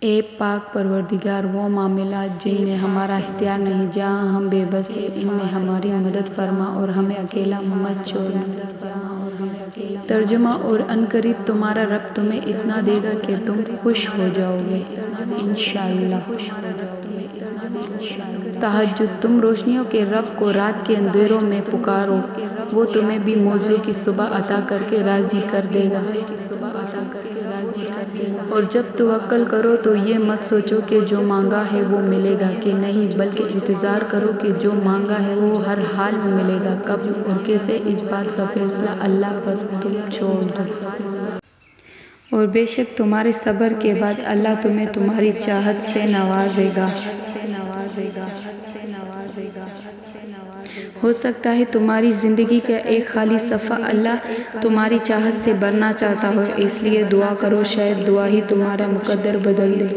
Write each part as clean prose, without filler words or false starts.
اے پاک پروردگار، وہ معاملات جن میں ہمارا اختیار نہیں، جہاں ہم بے بس ہیں، ان میں ہماری مدد فرما اور ہمیں اکیلا مت چھوڑنا۔ ترجمہ: اور عنقریب تمہارا رب تمہیں اتنا دے گا کہ تم خوش ہو جاؤ گے، انشاءاللہ۔ تہجد: تم روشنیوں کے رب کو رات کے اندھیروں میں پکارو، وہ تمہیں بھی موزوں کی صبح عطا کر کے راضی کر دے گا۔ اور جب توکل کرو تو یہ مت سوچو کہ جو مانگا ہے وہ ملے گا کہ نہیں، بلکہ انتظار کرو کہ جو مانگا ہے وہ ہر حال میں ملے گا، کب اور کیسے، اس بات کا فیصلہ اللہ پر تم چھوڑ دو۔ اور بے شک تمہارے صبر کے بعد اللہ تمہیں تمہاری چاہت سے نوازے گا۔ ہو سکتا ہے تمہاری زندگی کا ایک خالی صفحہ اللہ تمہاری چاہت سے بھرنا چاہتا ہو، اس لیے دعا کرو، شاید دعا ہی تمہارا مقدر بدل دے۔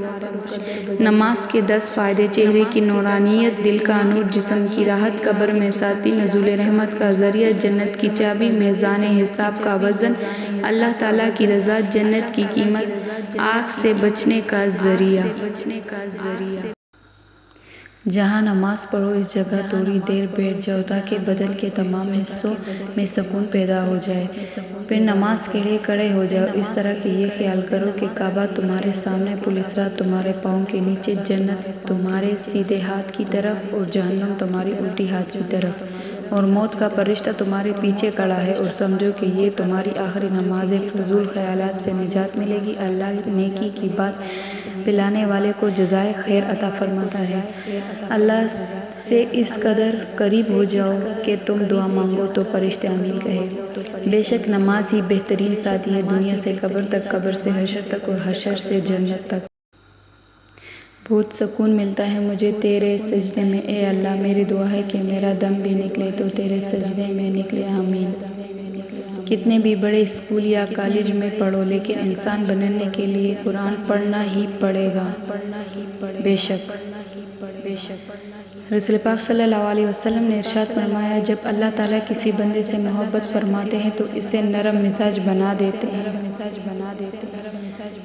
نماز کے 10 فائدے: چہرے کی نورانیت، دل کا نور، جسم کی راحت، قبر میں ساتھی، نزول رحمت کا ذریعہ، جنت کی چابی، میزان حساب کا وزن، اللہ تعالیٰ کی رضا، جنت کی قیمت، آگ سے بچنے کا ذریعہ۔ جہاں نماز پڑھو اس جگہ تھوڑی دیر بیٹھ جاؤ تاکہ بدن کے تمام حصوں میں سکون پیدا ہو جائے، پھر نماز کے لیے کھڑے ہو جاؤ، اس طرح کہ یہ خیال کرو کہ کعبہ تمہارے سامنے، پلسرات تمہارے پاؤں کے نیچے، جنت تمہارے سیدھے ہاتھ کی طرف اور جہنم تمہاری الٹی ہاتھ کی طرف، اور موت کا فرشتہ تمہارے پیچھے کھڑا ہے، اور سمجھو کہ یہ تمہاری آخری نماز ہے۔ فضول خیالات سے نجات ملے گی۔ اللہ نیکی کی بات پھیلانے والے کو جزائے خیر عطا فرماتا ہے۔ اللہ سے اس قدر قریب ہو جاؤ کہ تم دعا مانگو تو فرشتے آمین کہیں۔ بے شک نماز ہی بہترین ساتھی ہے، دنیا سے قبر تک، قبر سے حشر تک، اور حشر سے جنت تک۔ بہت سکون ملتا ہے مجھے تیرے سجدے میں، اے اللہ۔ میری دعا ہے کہ میرا دم بھی نکلے تو تیرے سجدے میں نکلے، آمین۔ کتنے بھی بڑے اسکول یا کالج میں پڑھو، لیکن انسان بننے کے لیے قرآن پڑھنا ہی پڑے گا۔ بے شک رسول پاک صلی اللہ علیہ وسلم نے ارشاد فرمایا، جب اللہ تعالیٰ کسی بندے سے محبت فرماتے ہیں تو اسے نرم مزاج بنا دیتے ہیں۔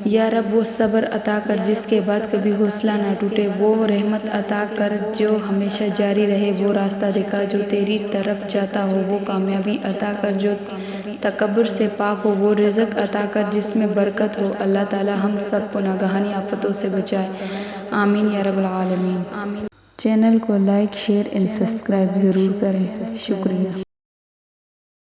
یا رب وہ صبر عطا کر جس کے بعد کبھی حوصلہ نہ ٹوٹے، وہ رحمت عطا کر جو ہمیشہ جاری رہے، وہ راستہ دکھا جو تیری طرف جاتا ہو، وہ کامیابی عطا کر جو تکبر سے پاک ہو، وہ رزق عطا کر جس میں برکت ہو۔ اللہ تعالیٰ ہم سب کو ناگہانی آفتوں سے بچائے، آمین یا رب العالمین۔ چینل کو لائک، شیئر اینڈ سبسکرائب ضرور کریں۔ شکریہ۔